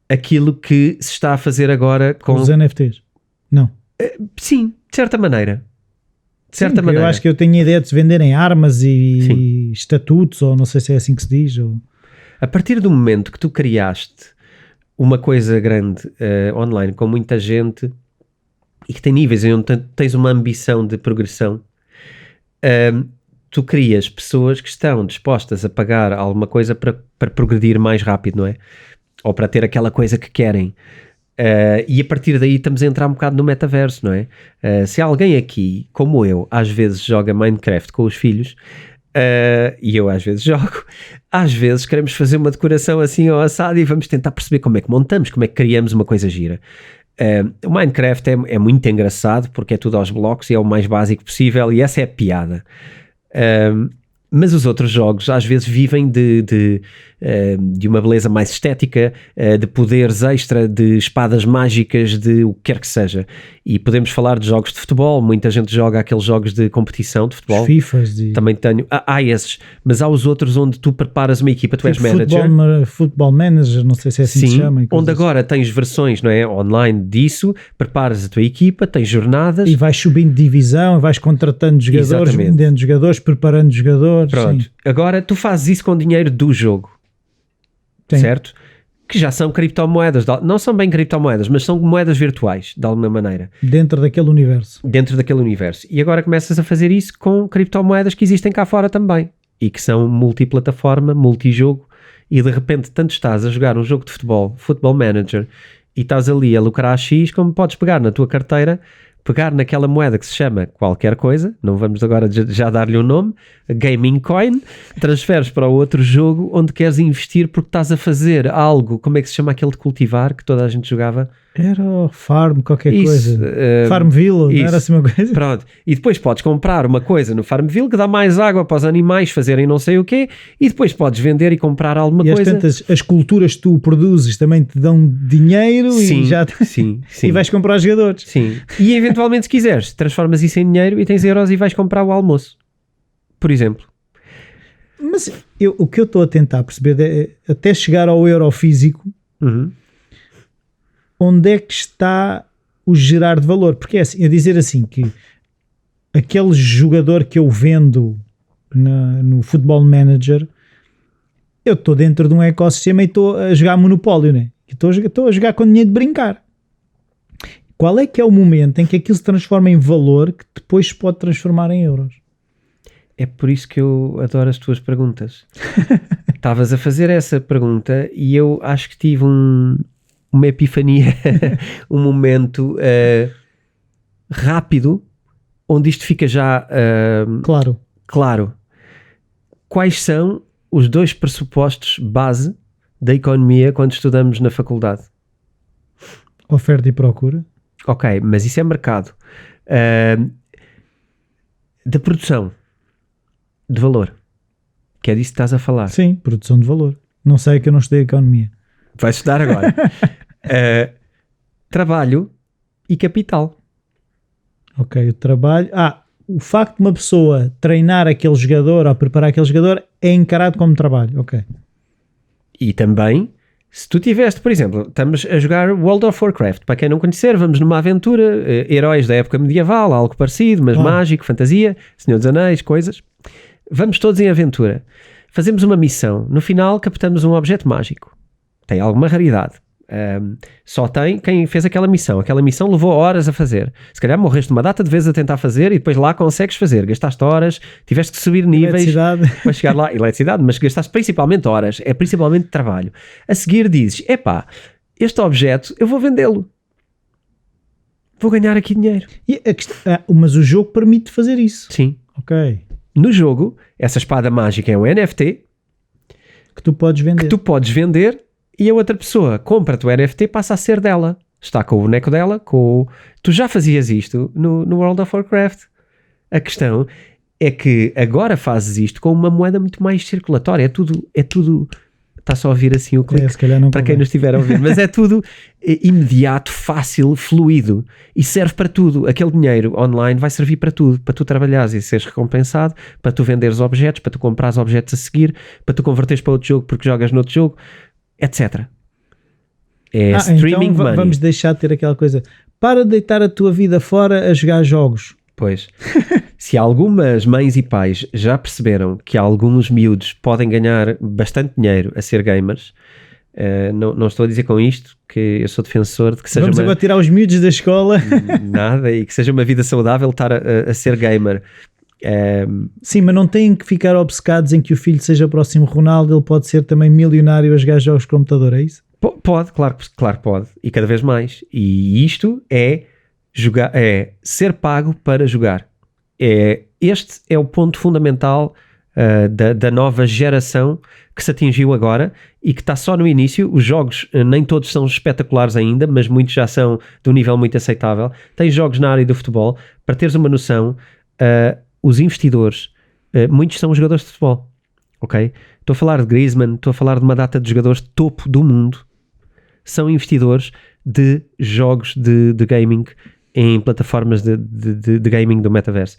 aquilo que se está a fazer agora com os NFTs. Não. Sim, de certa maneira. De certa Sim, maneira. eu acho que eu tenho a ideia de se venderem armas e estatutos, ou não sei se é assim que se diz. Ou... A partir do momento que tu criaste uma coisa grande online com muita gente e que tem níveis e onde tens uma ambição de progressão, tu crias pessoas que estão dispostas a pagar alguma coisa para progredir mais rápido, não é? Ou para ter aquela coisa que querem. E a partir daí estamos a entrar um bocado no metaverso, não é? Se alguém aqui, como eu, às vezes joga Minecraft com os filhos, e eu às vezes jogo, às vezes queremos fazer uma decoração assim ao assado e vamos tentar perceber como é que montamos, como é que criamos uma coisa gira. O Minecraft é muito engraçado porque é tudo aos blocos e é o mais básico possível e essa é a piada. Mas os outros jogos às vezes vivem de uma beleza mais estética, de poderes extra, de espadas mágicas, de o que quer que seja. E podemos falar de jogos de futebol, muita gente joga aqueles jogos de competição de futebol. Os FIFAs. Também tenho. Há esses, mas há os outros onde tu preparas uma equipa, tu és manager. Football Manager, não sei se é assim que se chama. Onde agora tens versões, não é, online disso, preparas a tua equipa, tens jornadas. E vais subindo de divisão, vais contratando jogadores, Exatamente. vendendo jogadores, preparando jogadores. Pronto. Sim. Agora tu fazes isso com dinheiro do jogo. Sim. Certo? Que já são criptomoedas, não são bem criptomoedas, mas são moedas virtuais, de alguma maneira. Dentro daquele universo. Dentro daquele universo. E agora começas a fazer isso com criptomoedas que existem cá fora também. E que são multiplataforma, multijogo. E de repente tanto estás a jogar um jogo de futebol, Football Manager, e estás ali a lucrar X, como podes pegar na tua carteira, pegar naquela moeda que se chama qualquer coisa, não vamos agora já dar-lhe um nome, Gaming Coin, transferes para o outro jogo onde queres investir porque estás a fazer algo, como é que se chama aquele de cultivar que toda a gente jogava? Era o Farm, qualquer Isso, coisa. Farmville, não era assim uma coisa? Pronto. E depois podes comprar uma coisa no Farmville que dá mais água para os animais fazerem não sei o quê, e depois podes vender e comprar alguma e coisa. As culturas que tu produzes também te dão dinheiro Sim, e já sim. e vais comprar jogadores. Sim. E eventualmente, se quiseres, transformas isso em dinheiro e tens euros e vais comprar o almoço. Por exemplo. Mas o que eu estou a tentar perceber é até chegar ao euro físico, onde é que está o gerar de valor? Porque é assim, eu dizer assim que aquele jogador que eu vendo no Football Manager, eu estou dentro de um ecossistema e estou a jogar Monopólio, né? Estou a jogar com dinheiro de brincar. Qual é que é o momento em que aquilo se transforma em valor que depois se pode transformar em euros? É por isso que eu adoro as tuas perguntas. Estavas a fazer essa pergunta e eu acho que tive uma epifania, um momento rápido, onde isto fica já claro. Quais são os dois pressupostos base da economia quando estudamos na faculdade? Oferta e procura. Ok, mas isso é mercado. Da produção de valor, que é disso que estás a falar. Sim, produção de valor. Não sei que eu não estudei economia. Vais estudar agora. Trabalho e capital. Ok, o trabalho... o facto de uma pessoa treinar aquele jogador ou preparar aquele jogador é encarado como trabalho. Ok. E também, se tu tiveste, por exemplo, estamos a jogar World of Warcraft. Para quem não conhecer, vamos numa aventura, heróis da época medieval, algo parecido, mas mágico, fantasia, Senhor dos Anéis, coisas. Vamos todos em aventura. Fazemos uma missão. No final, captamos um objeto mágico. Tem alguma raridade. Só tem quem fez aquela missão. Aquela missão levou horas a fazer. Se calhar morreste uma data de vezes a tentar fazer e depois lá consegues fazer. Gastaste horas, tiveste que subir níveis para chegar lá. Eletricidade, mas gastaste principalmente horas. É principalmente trabalho. A seguir dizes, epá, este objeto eu vou vendê-lo. vou ganhar aqui dinheiro. Mas o jogo permite fazer isso. Sim. Ok. No jogo, essa espada mágica é um NFT que tu podes vender e a outra pessoa compra-te o NFT e passa a ser dela. Está com o boneco dela, Tu já fazias isto no World of Warcraft. A questão é que agora fazes isto com uma moeda muito mais circulatória. É tudo... Está só a ouvir assim o clique, para quem nos estiver a ouvir. Mas é tudo imediato, fácil, fluido. E serve para tudo. Aquele dinheiro online vai servir para tudo. Para tu trabalhares e seres recompensado, para tu venderes objetos, para tu comprares objetos a seguir, para tu converteres para outro jogo porque jogas noutro jogo, etc. É streaming então money. Vamos deixar de ter aquela coisa. Para de deitar a tua vida fora a jogar jogos. Pois. Se algumas mães e pais já perceberam que alguns miúdos podem ganhar bastante dinheiro a ser gamers, não estou a dizer com isto que eu sou defensor de que seja Vamos agora tirar os miúdos da escola. Nada, e que seja uma vida saudável estar a ser gamer. Sim, mas não têm que ficar obcecados em que o filho seja o próximo Ronaldo. Ele pode ser também milionário a jogar jogos de computador, é isso? Pode, claro pode, e cada vez mais. E isto é ser pago para jogar. Este é o ponto fundamental da nova geração que se atingiu agora e que está só no início. Os jogos nem todos são espetaculares ainda, mas muitos já são de um nível muito aceitável. Tem jogos na área do futebol. Para teres uma noção, os investidores, muitos são jogadores de futebol, ok? Estou a falar de Griezmann, estou a falar de uma data de jogadores de topo do mundo, são investidores de jogos de gaming em plataformas de gaming do metaverso.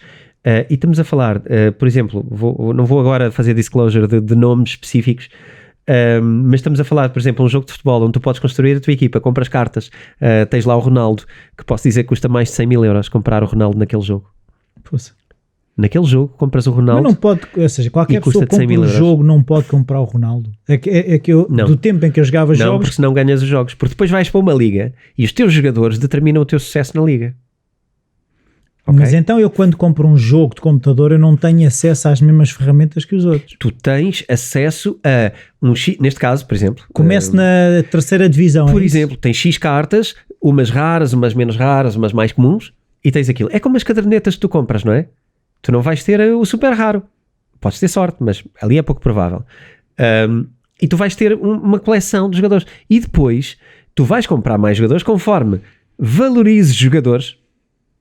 E estamos a falar, por exemplo, não vou agora fazer disclosure de nomes específicos, mas estamos a falar, por exemplo, um jogo de futebol onde tu podes construir a tua equipa, compras cartas, tens lá o Ronaldo, que posso dizer que custa mais de 100 mil euros comprar o Ronaldo naquele jogo. Poxa. Naquele jogo compras o Ronaldo. Mas não pode, ou seja, qualquer pessoa que compra um jogo não pode comprar o Ronaldo. Do tempo em que eu jogava jogos. Não, porque senão ganhas os jogos. Porque depois vais para uma liga e os teus jogadores determinam o teu sucesso na liga. Okay? Mas então eu, quando compro um jogo de computador, eu não tenho acesso às mesmas ferramentas que os outros. Tu tens acesso a neste caso, por exemplo. Começo na terceira divisão. Por exemplo, tens X cartas, umas raras, umas menos raras, umas mais comuns, e tens aquilo. É como as cadernetas que tu compras, não é? Tu não vais ter o super raro. Podes ter sorte, mas ali é pouco provável. E tu vais ter uma coleção de jogadores. E depois, tu vais comprar mais jogadores conforme valorizes jogadores,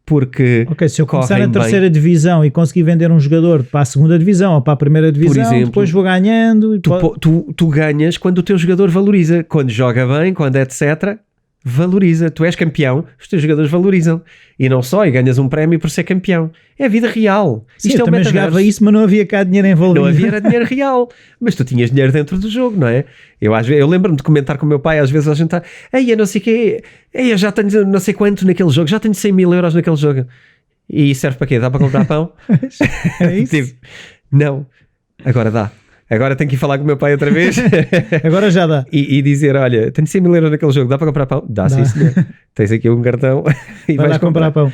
porque se eu começar na terceira divisão e conseguir vender um jogador para a segunda divisão ou para a primeira divisão, por exemplo, depois vou ganhando. Tu ganhas quando o teu jogador valoriza. Quando joga bem, quando etc., valoriza. Tu és campeão, os teus jogadores valorizam. E não só, e ganhas um prémio por ser campeão. É a vida real. Sim, isto eu também jogava isso, mas não havia cá dinheiro envolvido. Não havia dinheiro real. Mas tu tinhas dinheiro dentro do jogo, não é? Eu lembro-me de comentar com o meu pai, às vezes a gente está, eu não sei o quê, eu já tenho não sei quanto naquele jogo, já tenho 100 mil euros naquele jogo. E serve para quê? Dá para comprar pão? É isso? Tipo, não. Agora dá. Agora tenho que ir falar com o meu pai outra vez. Agora já dá. E dizer, olha, tenho 100 mil euros naquele jogo, dá para comprar pão? Dá. Sim, senhor. Tens aqui um cartão e vai vais comprar pão.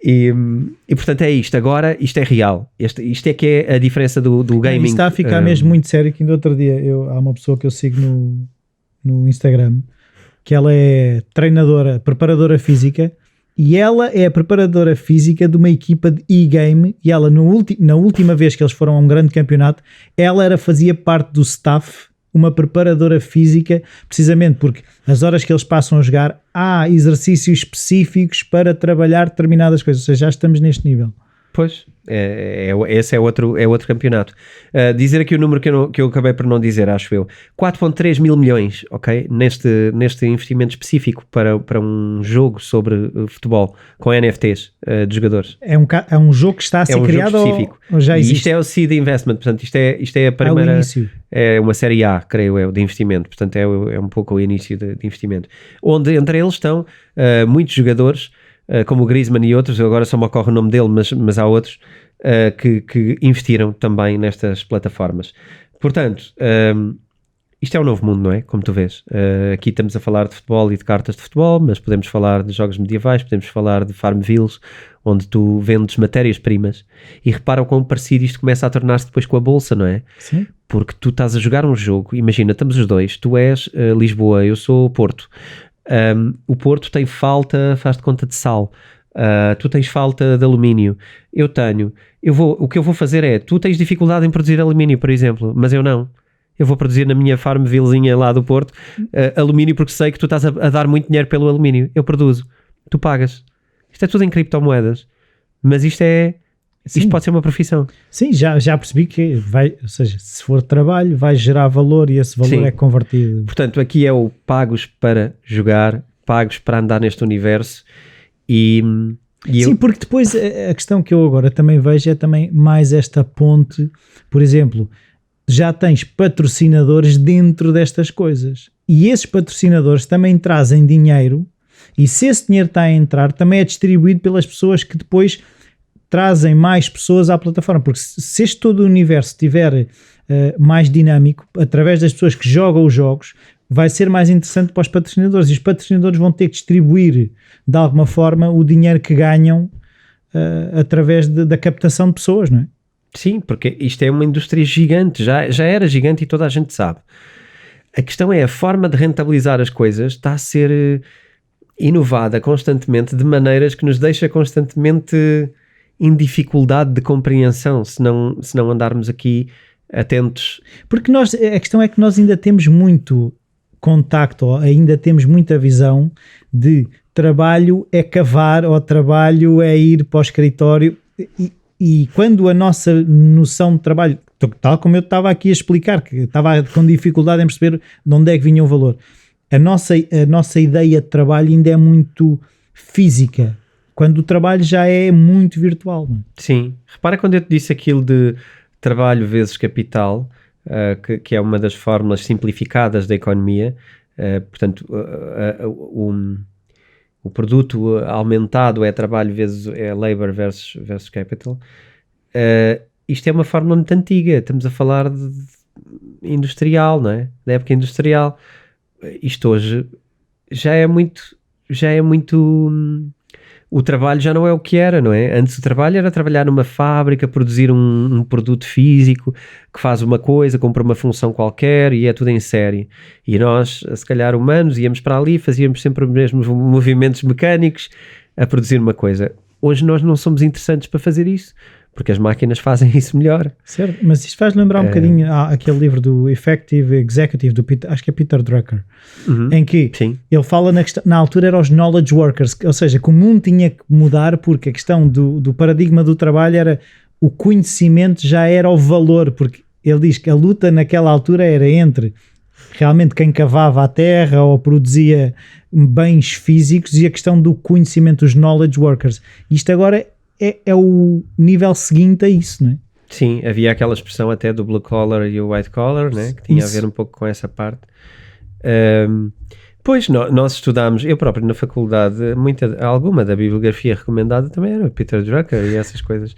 E portanto é isto. Agora isto é real. Isto é que é a diferença do gaming. Isto está a ficar mesmo muito sério, que ainda outro dia há uma pessoa que eu sigo no Instagram, que ela é treinadora, preparadora física, e ela é a preparadora física de uma equipa de e-game, e ela na última vez que eles foram a um grande campeonato, ela fazia parte do staff, uma preparadora física, precisamente porque as horas que eles passam a jogar, há exercícios específicos para trabalhar determinadas coisas, ou seja, já estamos neste nível. Pois, esse é outro campeonato. Dizer aqui o número que eu acabei por não dizer, acho eu. 4,3 mil milhões, ok? Neste investimento específico para um jogo sobre futebol, com NFTs de jogadores. É um jogo que está a ser criado ou já existe? E isto é o seed investment, portanto isto é a primeira... É uma série A, creio eu, de investimento. Portanto é um pouco o início de investimento. Onde entre eles estão muitos jogadores, como o Griezmann e outros, agora só me ocorre o nome dele, mas há outros que investiram também nestas plataformas. Portanto, isto é um novo mundo, não é? Como tu vês. Aqui estamos a falar de futebol e de cartas de futebol, mas podemos falar de jogos medievais, podemos falar de Farmvilles, onde tu vendes matérias-primas. E repara o quão parecido isto começa a tornar-se depois com a bolsa, não é? Sim. Porque tu estás a jogar um jogo, imagina, estamos os dois, tu és Lisboa, eu sou Porto. O Porto tem falta, faz de conta, de sal. Tu tens falta de alumínio. O que eu vou fazer é, tu tens dificuldade em produzir alumínio, por exemplo, mas eu não. Eu vou produzir na minha Farmvillezinha lá do Porto alumínio, porque sei que tu estás a dar muito dinheiro pelo alumínio. Eu produzo, tu pagas. Isto é tudo em criptomoedas, mas isto pode ser uma profissão. Sim, já percebi que vai, ou seja, se for trabalho, vai gerar valor e esse valor é convertido. Portanto, aqui é o pagos para jogar, pagos para andar neste universo. Sim, porque depois a questão que eu agora também vejo é também mais esta ponte. Por exemplo, já tens patrocinadores dentro destas coisas e esses patrocinadores também trazem dinheiro, e se esse dinheiro está a entrar, também é distribuído pelas pessoas que depois trazem mais pessoas à plataforma, porque se este todo o universo estiver mais dinâmico, através das pessoas que jogam os jogos, vai ser mais interessante para os patrocinadores, e os patrocinadores vão ter que distribuir de alguma forma o dinheiro que ganham através da captação de pessoas, não é? Sim, porque isto é uma indústria gigante, já era gigante e toda a gente sabe. A questão é, a forma de rentabilizar as coisas está a ser inovada constantemente, de maneiras que nos deixa constantemente em dificuldade de compreensão, se não andarmos aqui atentos. Porque a questão é que nós ainda temos muito contacto, ainda temos muita visão de trabalho é cavar, ou trabalho é ir para o escritório, e quando a nossa noção de trabalho, tal como eu estava aqui a explicar, que estava com dificuldade em perceber de onde é que vinha o valor, a nossa ideia de trabalho ainda é muito física, quando o trabalho já é muito virtual. Não é? Sim, repara quando eu te disse aquilo de trabalho vezes capital, que é uma das fórmulas simplificadas da economia, portanto, o produto aumentado é trabalho vezes labor versus capital. Isto é uma fórmula muito antiga, estamos a falar de industrial, não é? Da época industrial. Isto hoje já é muito o trabalho já não é o que era, não é? Antes o trabalho era trabalhar numa fábrica, produzir um produto físico que faz uma coisa, cumpre uma função qualquer, e é tudo em série. E nós, se calhar humanos, íamos para ali, fazíamos sempre os mesmos movimentos mecânicos a produzir uma coisa. Hoje nós não somos interessantes para fazer isso, porque as máquinas fazem isso melhor. Certo, mas isto faz lembrar um bocadinho aquele livro do Effective Executive, acho que é Peter Drucker, em que ele fala na altura eram os knowledge workers, ou seja, que o mundo tinha que mudar, porque a questão do paradigma do trabalho era o conhecimento, já era o valor, porque ele diz que a luta naquela altura era entre realmente quem cavava a terra ou produzia bens físicos e a questão do conhecimento, os knowledge workers. Isto agora é o nível seguinte a isso, não é? Sim, havia aquela expressão até do blue collar e o white collar, né? Que tinha a ver um pouco com essa parte. Pois, nós estudámos, eu próprio na faculdade, alguma da bibliografia recomendada também era Peter Drucker e essas coisas.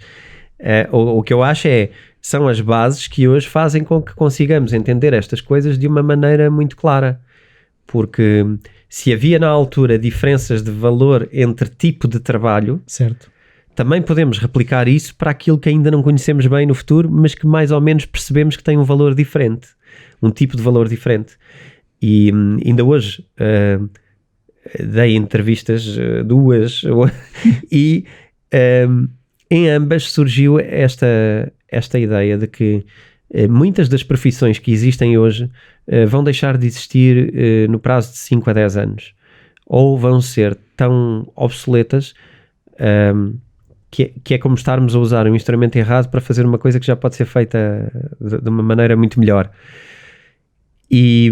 O que eu acho são as bases que hoje fazem com que consigamos entender estas coisas de uma maneira muito clara. Porque se havia na altura diferenças de valor entre tipo de trabalho... Certo. Também podemos replicar isso para aquilo que ainda não conhecemos bem no futuro, mas que mais ou menos percebemos que tem um valor diferente, um tipo de valor diferente. E ainda hoje dei entrevistas, duas, e em ambas surgiu esta ideia de que muitas das profissões que existem hoje vão deixar de existir no prazo de 5 a 10 anos, ou vão ser tão obsoletas que é como estarmos a usar um instrumento errado para fazer uma coisa que já pode ser feita de uma maneira muito melhor. E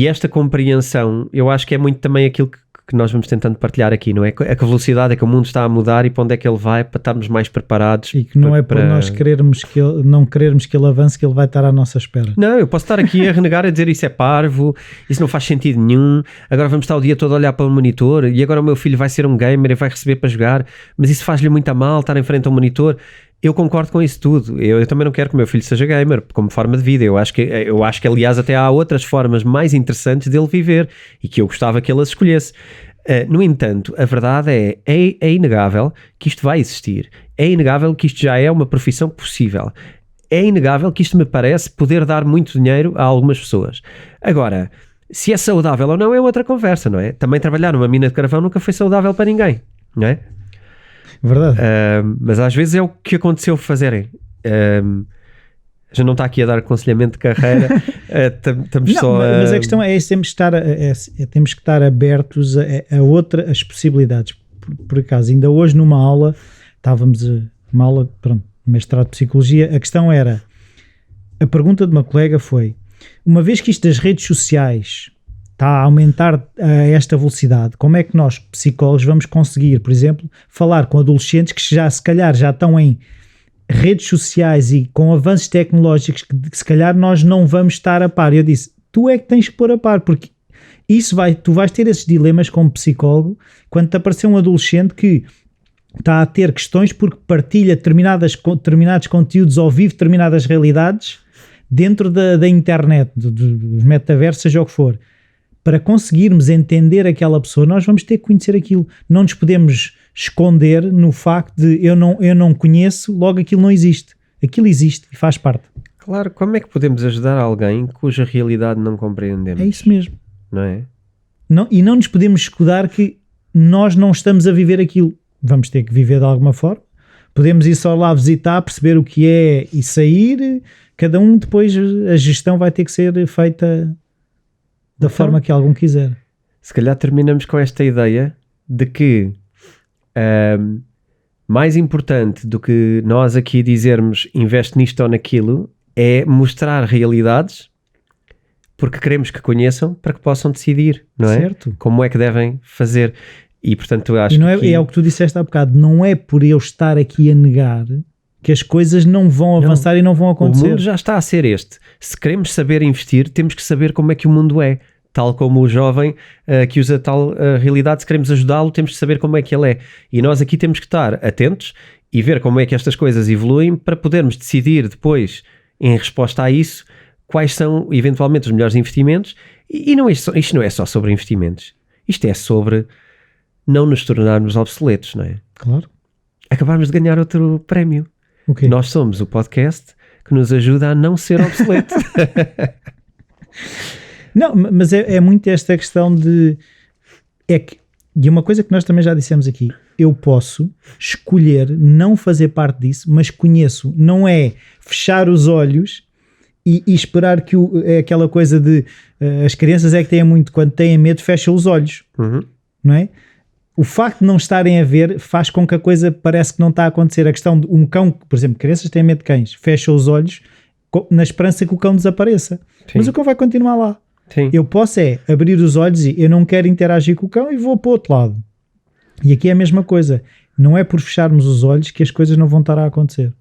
esta compreensão, eu acho que é muito também aquilo que nós vamos tentando partilhar aqui, não é? A que velocidade é que o mundo está a mudar e para onde é que ele vai, para estarmos mais preparados. E que não é para nós não querermos que ele avance, que ele vai estar à nossa espera. Não, eu posso estar aqui a renegar, a dizer isso é parvo, isso não faz sentido nenhum, agora vamos estar o dia todo a olhar para o monitor, e agora o meu filho vai ser um gamer e vai receber para jogar, mas isso faz-lhe muito a mal, estar em frente ao monitor. Eu concordo com isso tudo. Eu também não quero que o meu filho seja gamer como forma de vida. Eu acho que aliás até há outras formas mais interessantes dele viver e que eu gostava que ele as escolhesse. No entanto, a verdade é inegável que isto vai existir. É inegável que isto já é uma profissão possível. É inegável que isto me parece poder dar muito dinheiro a algumas pessoas. Agora, Se é saudável ou não é outra conversa, não é? Também trabalhar numa mina de carvão nunca foi saudável para ninguém, não é? Verdade. Mas às vezes é o que aconteceu fazerem. Já não está aqui a dar aconselhamento de carreira, estamos não, só mas a questão é temos que estar abertos a outras possibilidades. Por acaso, ainda hoje numa aula, uma aula, pronto, mestrado de Psicologia, a questão era, a pergunta de uma colega foi, uma vez que isto das redes sociais está a aumentar a esta velocidade, como é que nós, psicólogos, vamos conseguir, por exemplo, falar com adolescentes que se calhar já estão em redes sociais e com avanços tecnológicos que se calhar nós não vamos estar a par. Eu disse, tu é que tens que pôr a par, porque tu vais ter esses dilemas como psicólogo quando te aparecer um adolescente que está a ter questões porque partilha determinados conteúdos ou vive determinadas realidades dentro da internet, dos metaversos, seja o que for. Para conseguirmos entender aquela pessoa, nós vamos ter que conhecer aquilo. Não nos podemos esconder no facto de eu não conheço, logo aquilo não existe. Aquilo existe e faz parte. Claro, como é que podemos ajudar alguém cuja realidade não compreendemos? É isso mesmo. Não é? E não nos podemos escudar que nós não estamos a viver aquilo. Vamos ter que viver de alguma forma. Podemos ir só lá visitar, perceber o que é e sair. Cada um depois, a gestão vai ter que ser feita da forma que algum quiser. Se calhar terminamos com esta ideia de que mais importante do que nós aqui dizermos investe nisto ou naquilo é mostrar realidades porque queremos que conheçam para que possam decidir, não é? Certo. Como é que devem fazer. E portanto eu acho e não que... é o que tu disseste há bocado, não é por eu estar aqui a negar que as coisas não vão avançar e não vão acontecer. O mundo já está a ser este. Se queremos saber investir, temos que saber como é que o mundo é. Tal como o jovem que usa tal realidade, se queremos ajudá-lo, temos que saber como é que ele é. E nós aqui temos que estar atentos e ver como é que estas coisas evoluem para podermos decidir depois, em resposta a isso, quais são eventualmente os melhores investimentos. E não isto não é só sobre investimentos. Isto é sobre não nos tornarmos obsoletos, não é? Claro. Acabarmos de ganhar outro prémio. Okay. Nós somos o podcast que nos ajuda a não ser obsoleto. Não, mas é muito esta questão de... E uma coisa que nós também já dissemos aqui, eu posso escolher não fazer parte disso, mas conheço, não é fechar os olhos e esperar que é aquela coisa de as crianças é que têm muito, quando têm medo fecham os olhos, não é? O facto de não estarem a ver faz com que a coisa parece que não está a acontecer. A questão de um cão, por exemplo, crianças têm medo de cães, fecham os olhos na esperança que o cão desapareça. Sim. Mas o cão vai continuar lá. Sim. Eu posso abrir os olhos e eu não quero interagir com o cão e vou para o outro lado. E aqui é a mesma coisa. Não é por fecharmos os olhos que as coisas não vão estar a acontecer.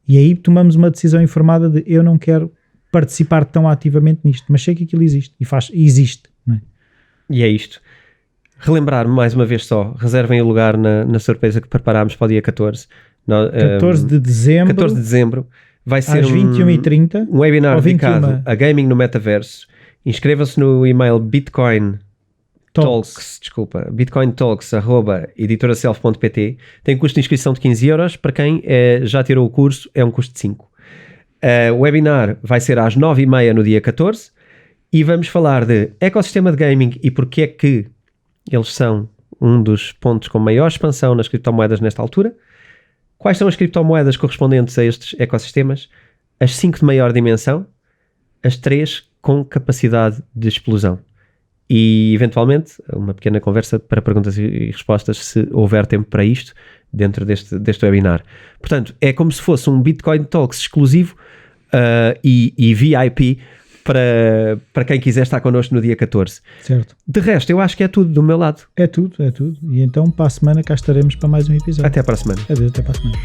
E aí tomamos uma decisão informada de eu não quero participar tão ativamente nisto, mas sei que aquilo existe e existe. Não é? E é isto. Relembrar mais uma vez só, reservem o lugar na surpresa que preparámos para o dia 14. 14 de dezembro. 14 de dezembro. Vai ser às 21h30, um webinar dedicado a gaming no metaverso. Inscrevam-se no e-mail bitcointalks@editoraself.pt. Tem custo de inscrição de 15€. Para quem já tirou o curso, é um custo de 5. O webinar vai ser às 9h30 no dia 14 e vamos falar de ecossistema de gaming e porque é que eles são um dos pontos com maior expansão nas criptomoedas nesta altura. Quais são as criptomoedas correspondentes a estes ecossistemas? As 5 de maior dimensão, as 3 com capacidade de explosão. E, eventualmente, uma pequena conversa para perguntas e respostas, se houver tempo para isto, dentro deste webinar. Portanto, é como se fosse um Bitcoin Talks exclusivo e VIP para quem quiser estar connosco no dia 14. Certo. De resto, eu acho que é tudo do meu lado. É tudo. E então, para a semana, cá estaremos para mais um episódio. Até para a semana. Adeus, até para a semana.